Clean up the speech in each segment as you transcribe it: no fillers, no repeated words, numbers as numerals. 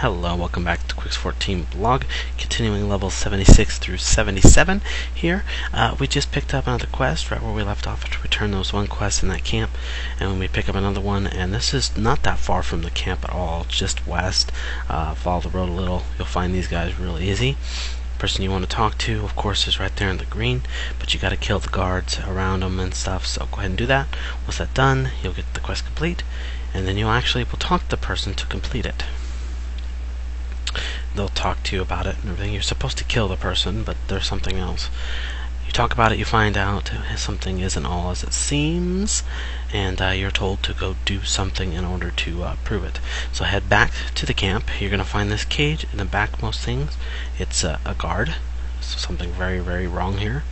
Hello, welcome back to Quicks14Blog, continuing levels 76 through 77 here. We just picked up another quest right where we left off to return those one quest in that camp, and when we pick up another one, and this is not that far from the camp at all, it's just west. Follow the road a little, you'll find these guys real easy. Person you want to talk to, of course, is right there in the green, but you got to kill the guards around them and stuff, so go ahead and do that. Once that's done, you'll get the quest complete, and then you actually will talk to the person to complete it. They'll talk to you about it and everything. You're supposed to kill the person, but there's something else. You talk about it, you find out something isn't all as it seems, and you're told to go do something in order to prove it. So head back to the camp. You're going to find this cage in the back most things. It's a guard. So something very, very wrong here.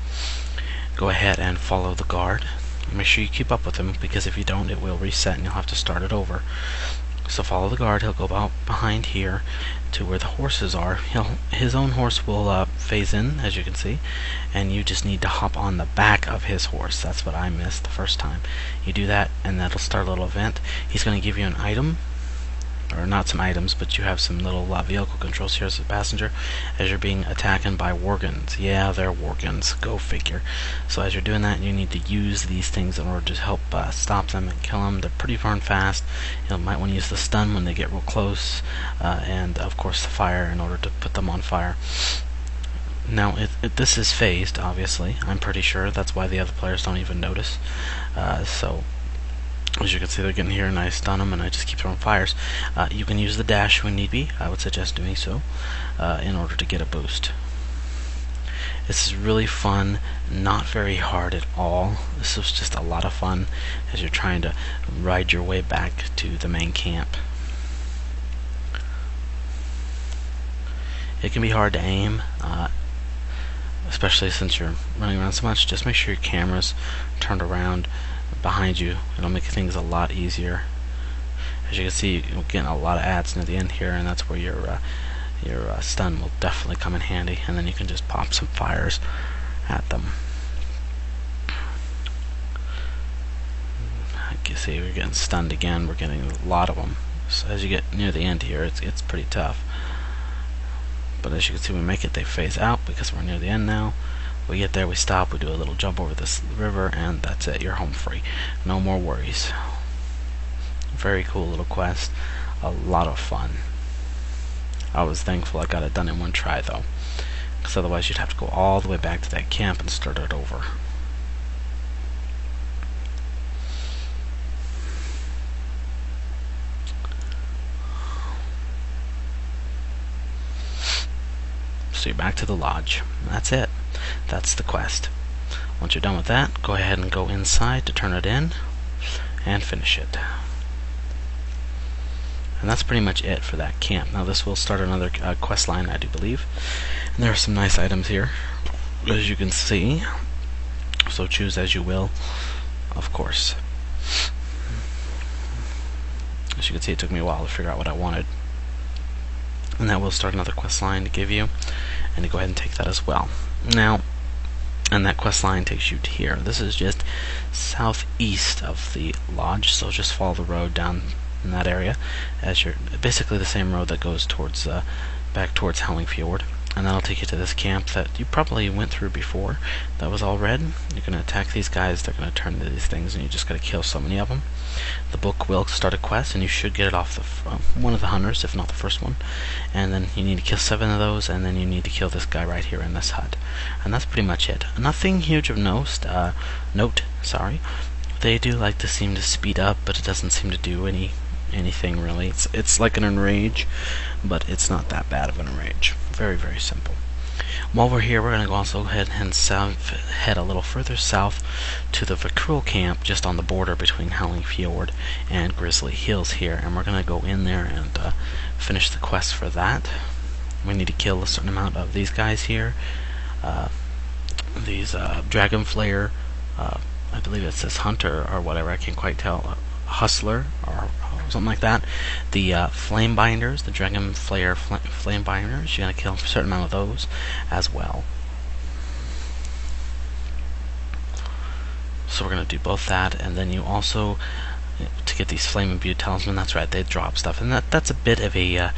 Go ahead and follow the guard. Make sure you keep up with him, because if you don't, it will reset and you'll have to start it over. So follow the guard. He'll go about behind here to where the horses are. His own horse will phase in, as you can see, and you just need to hop on the back of his horse. That's what I missed the first time. You do that, and that'll start a little event. He's going to give you an item, or not some items, but you have some little vehicle controls here as a passenger as you're being attacked by worgens. Yeah, they're worgens. Go figure. So as you're doing that, you need to use these things in order to help stop them and kill them. They're pretty darn fast. You might want to use the stun when they get real close, and of course the fire in order to put them on fire. Now, this is phased, obviously. I'm pretty sure that's why the other players don't even notice. So as you can see, they're getting here and I stun them and I just keep throwing fires. You can use the dash when need be. I would suggest doing so in order to get a boost. This is really fun, not very hard at all. This is just a lot of fun as you're trying to ride your way back to the main camp. It can be hard to aim, especially since you're running around so much. Just make sure your camera's turned around behind you. It'll make things a lot easier. As you can see, you're getting a lot of ads near the end here, and that's where your stun will definitely come in handy, and then you can just pop some fires at them. I can see we're getting stunned again. We're getting a lot of them. So as you get near the end here, it's pretty tough. But as you can see, we make it, they phase out because we're near the end now. We get there, we stop, we do a little jump over this river, and that's it. You're home free. No more worries. Very cool little quest. A lot of fun. I was thankful I got it done in one try, though, because otherwise you'd have to go all the way back to that camp and start it over. So you're back to the lodge. That's it. That's the quest. Once you're done with that, go ahead and go inside to turn it in and finish it. And that's pretty much it for that camp. Now this will start another quest line, I do believe. And there are some nice items here, as you can see. So choose as you will, of course. As you can see, it took me a while to figure out what I wanted. And that will start another quest line to give you, and to go ahead and take that as well. Now, and that quest line takes you to here. This is just southeast of the lodge, so just follow the road down in that area, as you're basically the same road that goes towards back towards Fjord. And that'll take you to this camp that you probably went through before. That was all red. You're going to attack these guys. They're going to turn into these things, and you just got to kill so many of them. The book will start a quest, and you should get it off one of the hunters, if not the first one. And then you need to kill 7 of those, and then you need to kill this guy right here in this hut. And that's pretty much it. Nothing huge of note. They do like to seem to speed up, but it doesn't seem to do anything really. It's like an enrage, but it's not that bad of an enrage. Very, very simple. While we're here, we're going to go also head a little further south to the Vakruel camp, just on the border between Fjord and Grizzly Hills here, and we're going to go in there and finish the quest for that. We need to kill a certain amount of these guys here. These Dragon Flayer, I believe it says Hunter or whatever, I can't quite tell, Hustler or something like that. The Flame Binders, the Dragon Flayer Flame Binders, you're going to kill a certain amount of those as well. So we're going to do both that, and then you also to get these flame imbued talisman. That's right, they drop stuff, and that's a bit of a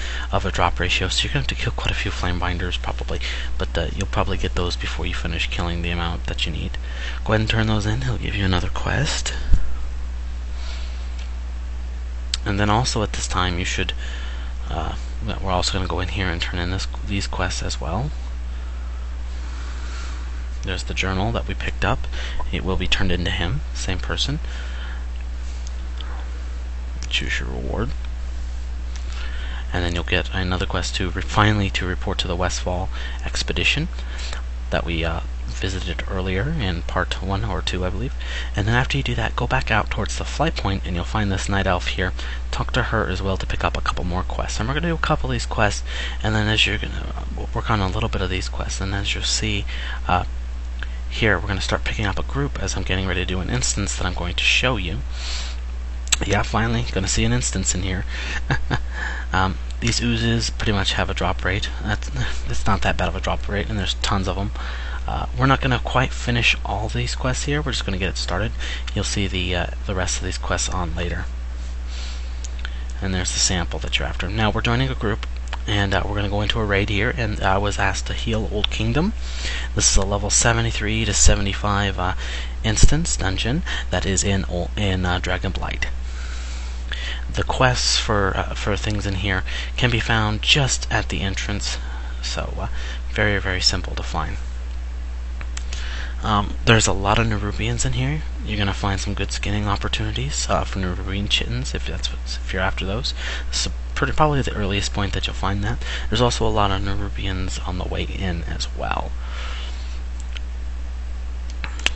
drop ratio. So you're gonna have to kill quite a few flame binders probably, but you'll probably get those before you finish killing the amount that you need. Go ahead and turn those in. He'll give you another quest, and then also at this time you should. We're also going to go in here and turn in these quests as well. There's the journal that we picked up. It will be turned into him, same person. Choose your reward. And then you'll get another quest to finally to report to the Westfall expedition that we visited earlier in part 1 or 2, I believe. And then after you do that, go back out towards the flight point, and you'll find this night elf here. Talk to her as well to pick up a couple more quests. And we're going to do a couple of these quests, and then as you're going to work on a little bit of these quests, and as you'll see here, we're going to start picking up a group as I'm getting ready to do an instance that I'm going to show you. Yeah, finally, going to see an instance in here. These oozes pretty much have a drop rate. It's not that bad of a drop rate, and there's tons of them. We're not going to quite finish all these quests here. We're just going to get it started. You'll see the rest of these quests on later. And there's the sample that you're after. Now we're joining a group, and we're going to go into a raid here, and I was asked to heal Old Kingdom. This is a level 73 to 75 instance dungeon that is in Dragonblight. The quests for things in here can be found just at the entrance, so very, very simple to find. There's a lot of Nerubians in here. You're going to find some good skinning opportunities for Nerubian chittens if you're after those. This is probably the earliest point that you'll find that. There's also a lot of Nerubians on the way in as well.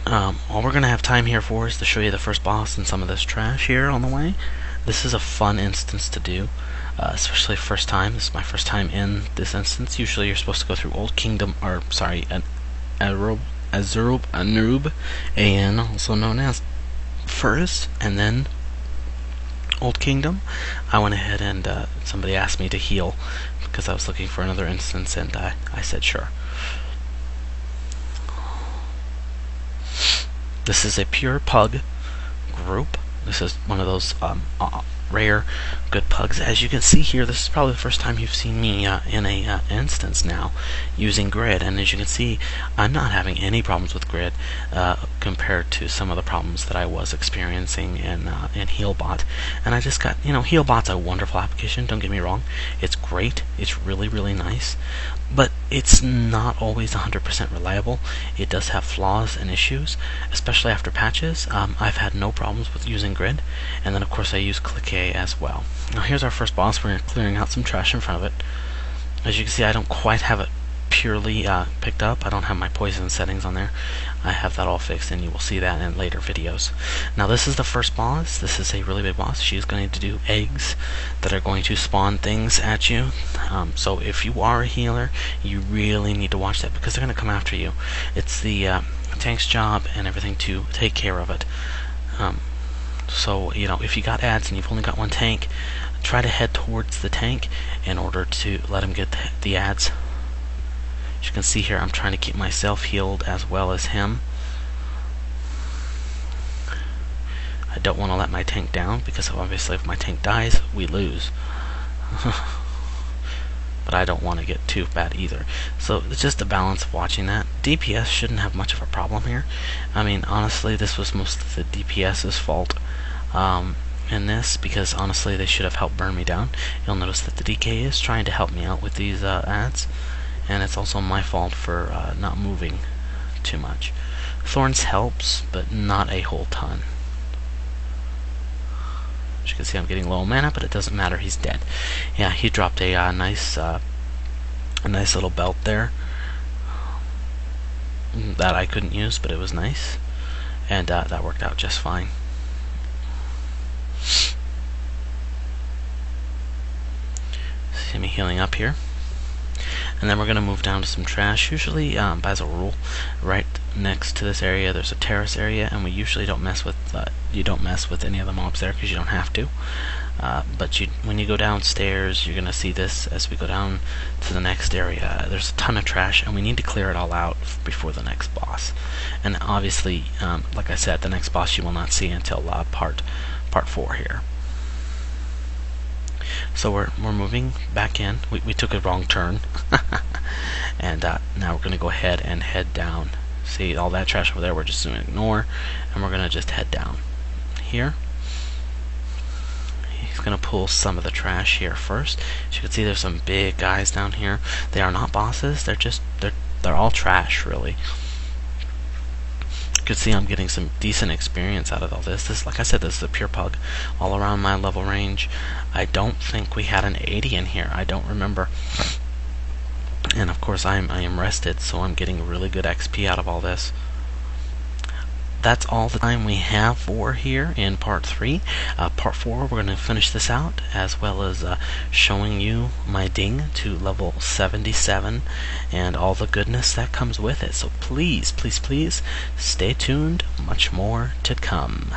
All we're going to have time here for is to show you the first boss and some of this trash here on the way. This is a fun instance to do, especially first time. This is my first time in this instance. Usually you're supposed to go through Old Kingdom, or sorry, Anurub, AN, also known as first, and then Old Kingdom. I went ahead and somebody asked me to heal because I was looking for another instance, and I said sure. This is a pure pug group. This is one of those rare good pugs. As you can see here, this is probably the first time you've seen me in a instance now using grid, and as you can see, I'm not having any problems with grid compared to some of the problems that I was experiencing in Healbot. And I just got, Healbot's a wonderful application, don't get me wrong. It's great, it's really, really nice, but it's not always 100% reliable. It does have flaws and issues, especially after patches. I've had no problems with using grid, and then of course I use Click as well. Now here's our first boss. We're clearing out some trash in front of it. As you can see, I don't quite have it purely picked up. I don't have my poison settings on there. I have that all fixed, and you will see that in later videos. Now this is the first boss. This is a really big boss. She's going to do eggs that are going to spawn things at you. So if you are a healer, you really need to watch that because they're going to come after you. It's the tank's job and everything to take care of it. So, if you got ads and you've only got one tank, try to head towards the tank in order to let him get the ads. As you can see here, I'm trying to keep myself healed as well as him. I don't want to let my tank down because obviously if my tank dies, we lose. But I don't want to get too bad either. So it's just a balance of watching that. DPS shouldn't have much of a problem here. I mean, honestly, this was most of the DPS's fault in this, because honestly they should have helped burn me down. You'll notice that the DK is trying to help me out with these ads, and it's also my fault for not moving too much. Thorns helps, but not a whole ton. As you can see, I'm getting low mana, but it doesn't matter. He's dead. Yeah, he dropped a nice little belt there that I couldn't use, but it was nice, and that worked out just fine. See me healing up here. And then we're going to move down to some trash. Usually, as a rule, right next to this area there's a terrace area, and we usually don't mess with you don't mess with any of the mobs there because you don't have to. But when you go downstairs, you're going to see this as we go down to the next area. There's a ton of trash, and we need to clear it all out before the next boss. And obviously, like I said, the next boss you will not see until part part 4 here. So we're moving back in. We took a wrong turn. And now we're going to go ahead and head down. See all that trash over there, we're just going to ignore, and we're going to just head down here. He's going to pull some of the trash here first. As you can see, there's some big guys down here. They are not bosses, they're all trash, really. You can see I'm getting some decent experience out of all this. This, like I said, this is a pure pug all around my level range. I don't think we had an 80 in here. I don't remember. And of course I am rested, so I'm getting really good XP out of all this. That's all the time we have for here in part 3. Part 4, we're going to finish this out, as well as showing you my ding to level 77 and all the goodness that comes with it. So please, please, please stay tuned. Much more to come.